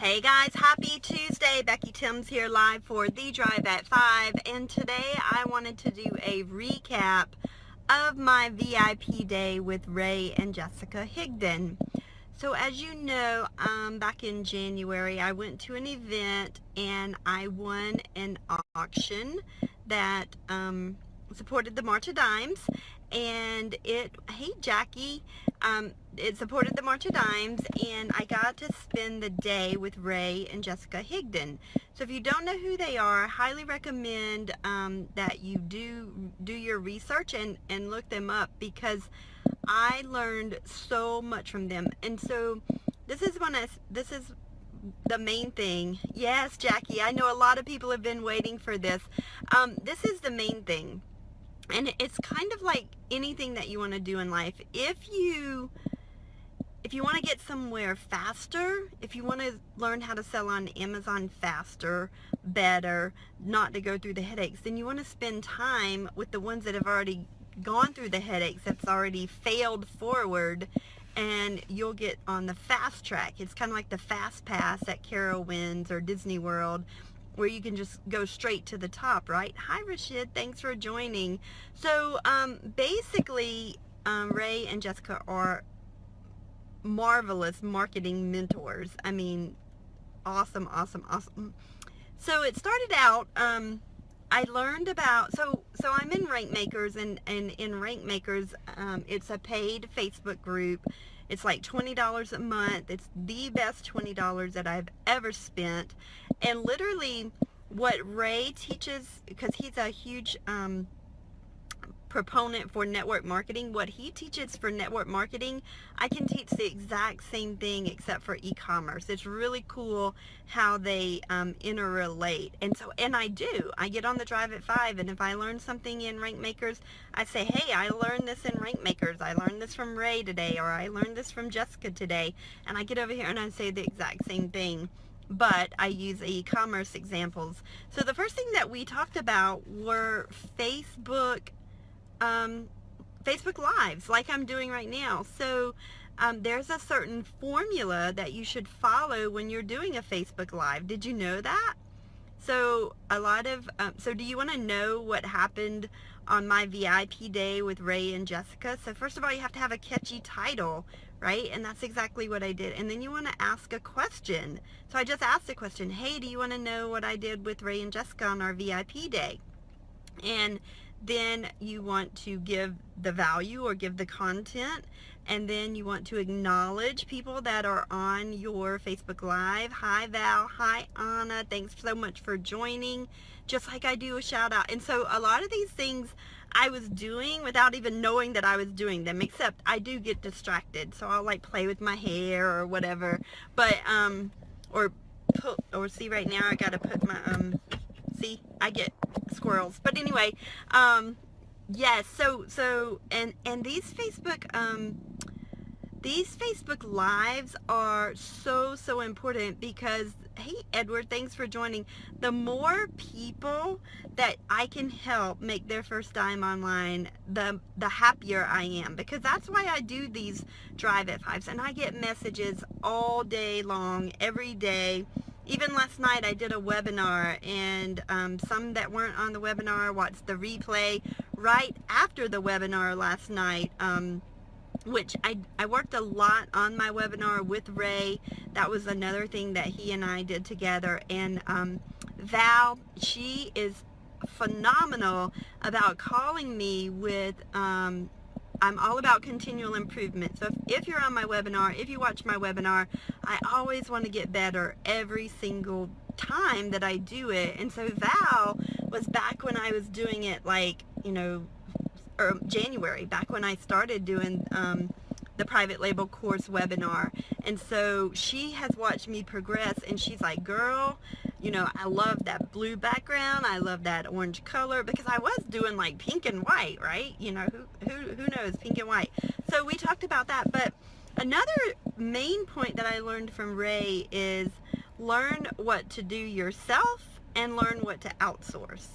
Hey guys, happy Tuesday. Becky Thames here live for The Drive at 5, and today I wanted to do a recap of my VIP day with Ray and Jessica Higdon. So as you know, back in January I went to an event and I won an auction that supported the March of Dimes, and hey Jackie, it supported the March of Dimes, and I got to spend the day with Ray and Jessica Higdon. So if you don't know who they are, I highly recommend that you do your research and look them up, because I learned so much from them. And so this is the main thing. Yes, Jackie, I know a lot of people have been waiting for this. This is the main thing. And it's kind of like anything that you want to do in life. If you want to get somewhere faster, if you want to learn how to sell on Amazon faster, better, not to go through the headaches, then you want to spend time with the ones that have already gone through the headaches, that's already failed forward, and you'll get on the fast track. It's kind of like the fast pass at Carowinds or Disney World, where you can just go straight to the top, right? Hi Rashid, thanks for joining. So basically Ray and Jessica are marvelous marketing mentors. I mean, awesome. So it started out, I learned about, so I'm in Rank Makers, and in Rank Makers, it's a paid Facebook group. It's like $20 a month. It's the best $20 that I've ever spent. And literally what Ray teaches, because he's a huge proponent for network marketing, what he teaches for network marketing, I can teach the exact same thing except for e-commerce. It's really cool how they interrelate. And I get on the Drive at 5, and if I learn something in Rank Makers, I say, hey, I learned this in Rank Makers, I learned this from Ray today, or I learned this from Jessica today, and I get over here and I say the exact same thing, but I use e-commerce examples. So the first thing that we talked about were Facebook Lives, like I'm doing right now. So there's a certain formula that you should follow when you're doing a Facebook Live. Did you know that? So so do you want to know what happened on my VIP day with Ray and Jessica? So first of all, you have to have a catchy title, right? And that's exactly what I did. And then you want to ask a question. So I just asked a question. Hey, do you want to know what I did with Ray and Jessica on our VIP day? And then you want to give the value or give the content, and then you want to acknowledge people that are on your Facebook Live. Hi Val, hi Anna, thanks so much for joining, just like I do a shout out. And so a lot of these things I was doing without even knowing that I was doing them, except I do get distracted, so I'll like play with my hair or whatever, but or see, right now I gotta put my see, I get squirrels. But anyway, yes, so and these Facebook Lives are so important, because, hey Edward, thanks for joining. The more people that I can help make their first dime online, the happier I am, because that's why I do these Drive at 5s, and I get messages all day long, every day. Even last night I did a webinar, and some that weren't on the webinar watched the replay right after the webinar last night, which I worked a lot on my webinar with Ray. That was another thing that he and I did together. And Val, she is phenomenal about calling me with I'm all about continual improvement. So if you're on my webinar, if you watch my webinar, I always want to get better every single time that I do it. And so Val was back when I was doing it, like, or January, back when I started doing the private label course webinar. And so she has watched me progress, and she's like, girl, I love that blue background, I love that orange color, because I was doing like pink and white, right? Who knows pink and white? So we talked about that. But another main point that I learned from Ray is learn what to do yourself and learn what to outsource,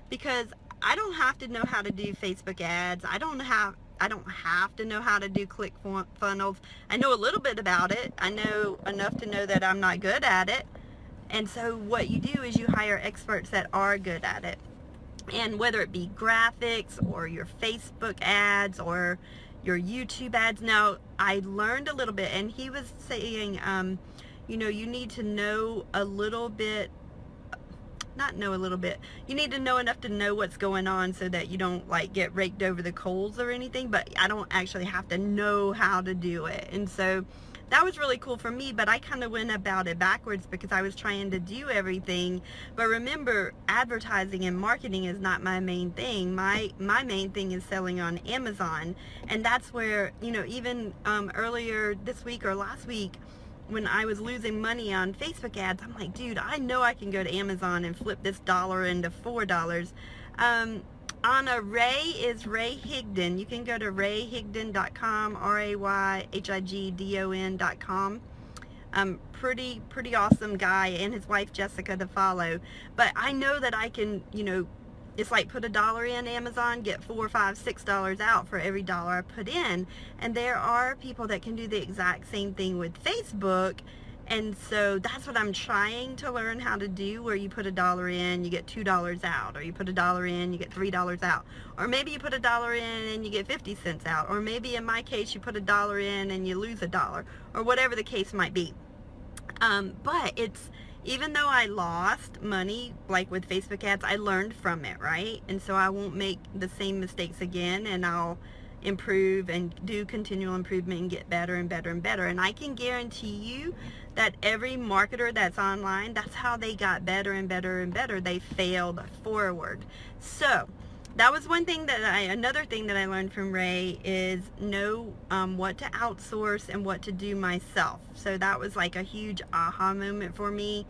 because I don't have to know how to do Facebook ads. I don't have I don't have to know how to do funnels. I know a little bit about it. I know enough to know that I'm not good at it. And so what you do is you hire experts that are good at it. And whether it be graphics or your Facebook ads or your YouTube ads. Now, I learned a little bit, and he was saying, you know, you need to know a little bit, not know a little bit, you need to know enough to know what's going on so that you don't like get raked over the coals or anything, but I don't actually have to know how to do it. And so that was really cool for me, but I kind of went about it backwards because I was trying to do everything. But remember, advertising and marketing is not my main thing. My main thing is selling on Amazon. And that's where, you know, even earlier this week or last week, when I was losing money on Facebook ads, I'm like, dude, I know I can go to Amazon and flip this $1 into $4. On a Ray is Ray Higdon. You can go to rayhigdon.com, RAYHIGDON.com. Pretty awesome guy, and his wife Jessica to follow. But I know that I can, you know, it's like put $1 in Amazon, get $4, $5, $6 out for every dollar I put in. And there are people that can do the exact same thing with Facebook. And so that's what I'm trying to learn how to do, where you put $1 in, you get $2 out, or you put $1 in, you get $3 out, or maybe you put $1 in and you get 50 cents out, or maybe in my case you put $1 in and you lose $1, or whatever the case might be. But it's, even though I lost money, like with Facebook ads, I learned from it, right? And so I won't make the same mistakes again, and I'll improve and do continual improvement and get better and better and better. And I can guarantee you that every marketer that's online, that's how they got better and better and better. They failed forward. So that was one thing that another thing that I learned from Ray is know what to outsource and what to do myself. So that was like a huge aha moment for me.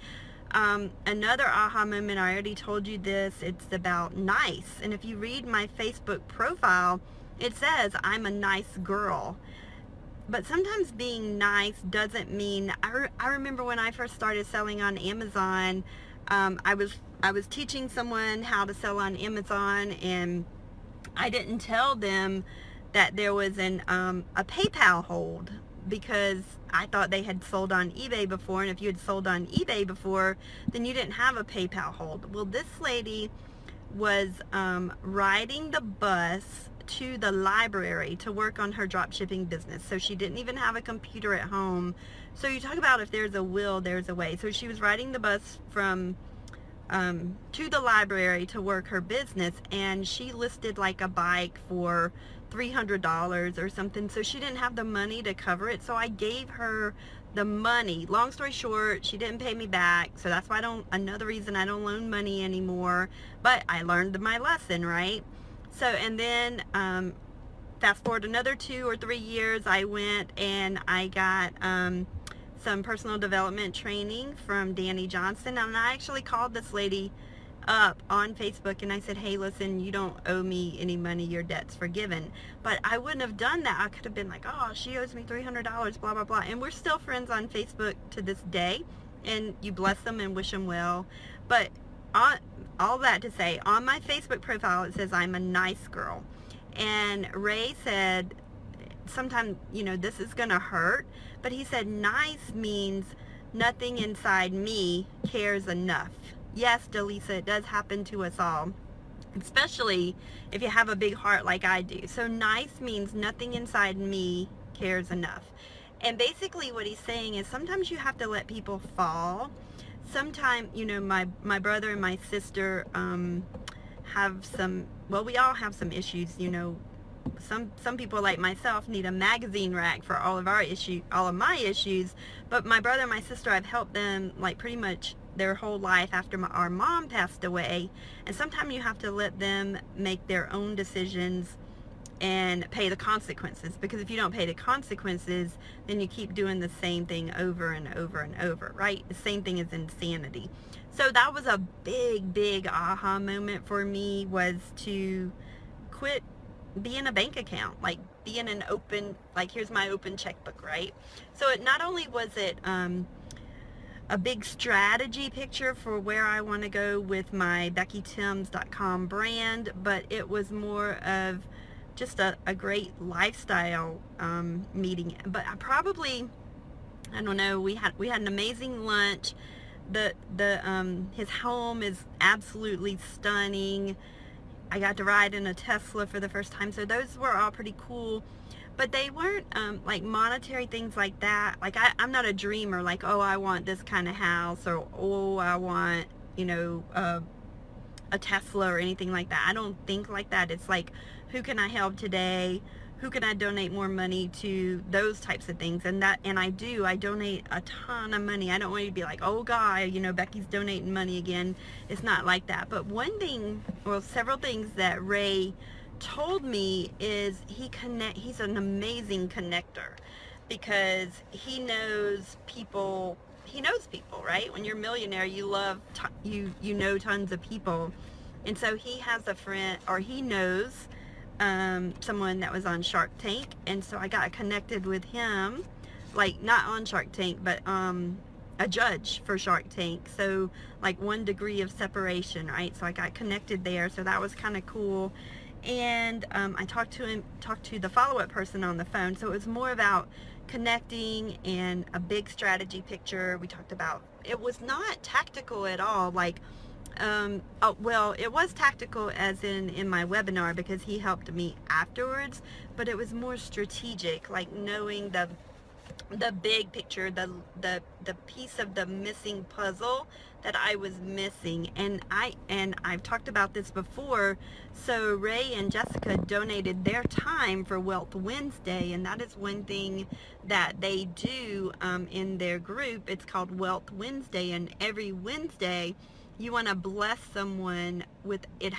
Another aha moment, I already told you this, it's about nice. And if you read my Facebook profile, it says I'm a nice girl. But sometimes being nice doesn't mean, I remember when I first started selling on Amazon, I was teaching someone how to sell on Amazon, and I didn't tell them that there was a PayPal hold, because I thought they had sold on eBay before, and if you had sold on eBay before, then you didn't have a PayPal hold. Well, this lady was riding the bus to the library to work on her drop shipping business, so she didn't even have a computer at home. So you talk about if there's a will, there's a way. So she was riding the bus from to the library to work her business, and she listed like a bike for $300 or something, so she didn't have the money to cover it. So I gave her the money. Long story short, she didn't pay me back, so that's why another reason I don't loan money anymore. But I learned my lesson, right? So, and then fast forward another 2 or 3 years, I went and I got some personal development training from Danny Johnson, and I actually called this lady up on Facebook and I said, hey, listen, you don't owe me any money, your debt's forgiven. But I wouldn't have done that. I could have been like, oh, she owes me $300, blah blah blah. And we're still friends on Facebook to this day, and you bless them and wish them well. But all that to say, on my Facebook profile it says I'm a nice girl. And Ray said, sometimes, you know, this is gonna hurt, but he said nice means nothing inside me cares enough. Yes, Delisa, it does happen to us all, especially if you have a big heart like I do. So nice means nothing inside me cares enough. And basically what he's saying is sometimes you have to let people fall. Sometimes, you know, my brother and my sister have some, well, we all have some issues, you know. Some people like myself need a magazine rack for all of my issues, but my brother and my sister, I've helped them like pretty much their whole life after our mom passed away. And sometimes you have to let them make their own decisions and pay the consequences, because if you don't pay the consequences, then you keep doing the same thing over and over and over, right? The same thing is insanity. So that was a big aha moment for me, was to quit being a bank account, like being an open, like here's my open checkbook, right? So it not only was it a big strategy picture for where I want to go with my BeckyThames.com brand, but it was more of just a great lifestyle meeting. But I don't know, we had an amazing lunch. His home is absolutely stunning. I got to ride in a Tesla for the first time, so those were all pretty cool. But they weren't like monetary things like that. Like I'm not a dreamer, like, oh, I want this kind of house, or oh, I want, you know, a Tesla or anything like that. I don't think like that. It's like, who can I help today? Who can I donate more money to? Those types of things. And I donate a ton of money. I don't want you to be like, oh God, you know, Becky's donating money again. It's not like that. But one thing, well, several things that Ray told me is he's an amazing connector, because he knows people, right? When you're a millionaire, you love you know tons of people. And so he has a friend, or he knows someone that was on Shark Tank, and so I got connected with him, like not on Shark Tank, but a judge for Shark Tank, so like 1 degree of separation, right? So I got connected there, so that was kind of cool. And I talked to the follow-up person on the phone, so it was more about connecting and a big strategy picture. We talked about, it was not tactical at all, like well, it was tactical as in my webinar, because he helped me afterwards, but it was more strategic, like knowing the big picture, the piece of the missing puzzle that I was missing. And I've talked about this before. So Ray and Jessica donated their time for Wealth Wednesday, and that is one thing that they do in their group. It's called Wealth Wednesday, and every Wednesday you want to bless someone with it.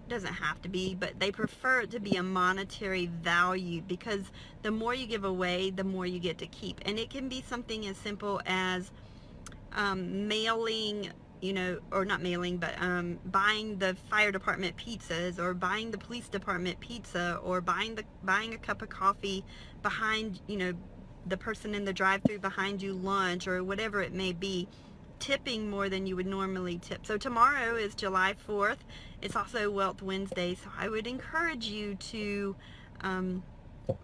Doesn't have to be, but they prefer it to be a monetary value, because the more you give away, the more you get to keep. And it can be something as simple as mailing, you know, or not mailing, but buying the fire department pizzas, or buying the police department pizza, or buying a cup of coffee behind, you know, the person in the drive-thru behind you lunch, or whatever it may be. Tipping more than you would normally tip. So tomorrow is July 4th. It's also Wealth Wednesday, so I would encourage you to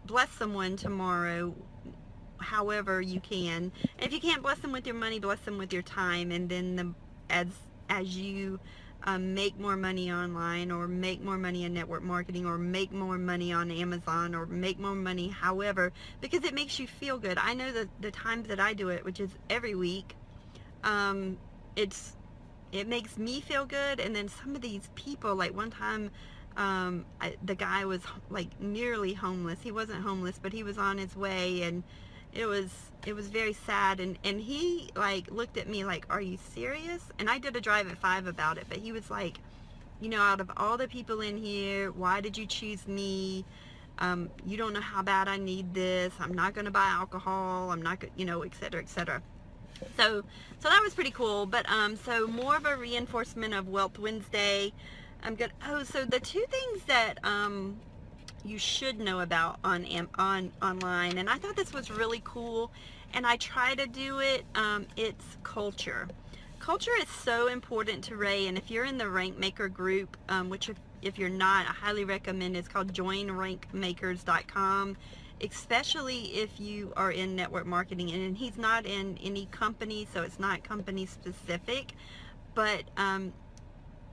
bless someone tomorrow however you can. And if you can't bless them with your money, bless them with your time. And then as you make more money online, or make more money in network marketing, or make more money on Amazon, or make more money however, because it makes you feel good. I know that the times that I do it, which is every week, it makes me feel good. And then some of these people, like one time the guy was like nearly homeless. He wasn't homeless, but he was on his way, and it was very sad. And he like looked at me like, are you serious? And I did a drive at 5 about it, but he was like, you know, out of all the people in here, why did you choose me? You don't know how bad I need this. I'm not going to buy alcohol. I'm not, you know, et cetera, et cetera. So that was pretty cool. But so more of a reinforcement of Wealth Wednesday. I'm good. Oh, so the two things that you should know about on online, and I thought this was really cool, and I try to do it. It's culture. Culture is so important to Ray, and if you're in the Rank Maker group, which if you're not, I highly recommend. It's called joinrankmakers.com. Especially if you are in network marketing, and he's not in any company, so it's not company specific, but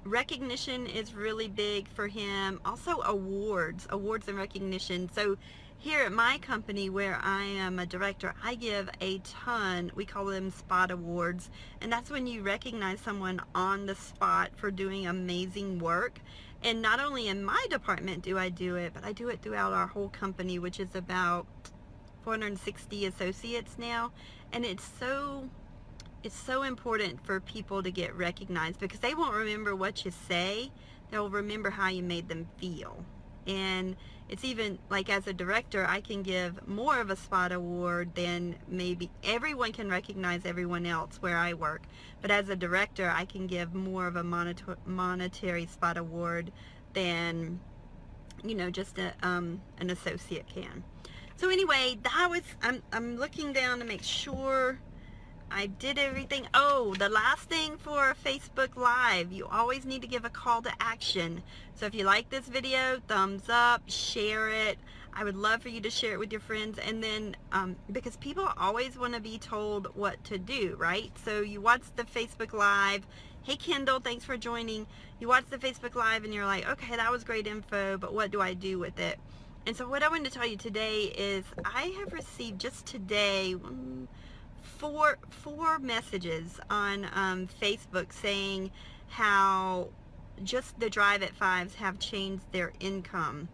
recognition is really big for him. Also awards and recognition. So here at my company, where I am a director, I give a ton, we call them spot awards, and that's when you recognize someone on the spot for doing amazing work. And not only in my department do I do it, but I do it throughout our whole company, which is about 460 associates now. And it's so important for people to get recognized, because they won't remember what you say, they'll remember how you made them feel. And it's even like, as a director, I can give more of a spot award than maybe everyone can recognize everyone else where I work. But as a director, I can give more of a monetary spot award than, you know, just an associate can. So anyway, that was, I'm looking down to make sure I did everything. Oh, the last thing for Facebook Live, you always need to give a call to action. So if you like this video, thumbs up, share it. I would love for you to share it with your friends. And then, because people always want to be told what to do, right? So you watch the Facebook Live. Hey, Kendall, thanks for joining. You watch the Facebook Live and you're like, okay, that was great info, but what do I do with it? And so what I wanted to tell you today is I have received just today four messages on Facebook saying how just the Drive at Fives have changed their income.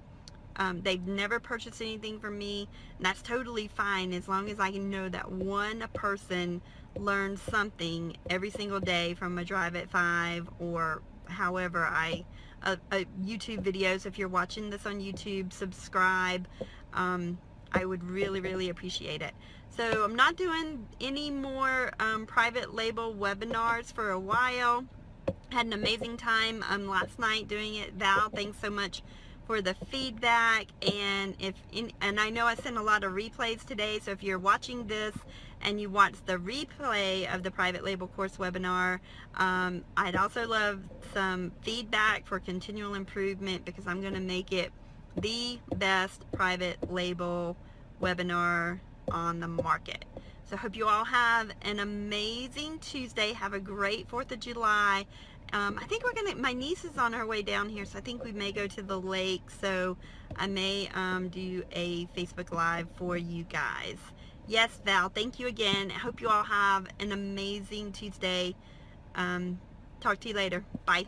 They've never purchased anything from me, and that's totally fine as long as I can know that one person learns something every single day from a Drive at Five, or however YouTube videos. If you're watching this on YouTube, subscribe. I would really appreciate it. So I'm not doing any more private label webinars for a while. Had an amazing time last night doing it. Val, thanks so much for the feedback. And and I know I sent a lot of replays today, so if you're watching this and you watch the replay of the private label course webinar, I'd also love some feedback for continual improvement, because I'm going to make it the best private label webinar on the market. So I hope you all have an amazing Tuesday. Have a great 4th of July. I think my niece is on her way down here, so I think we may go to the lake, so I may do a Facebook Live for you guys. Yes, Val, thank you again. I hope you all have an amazing Tuesday. Talk to you later. Bye.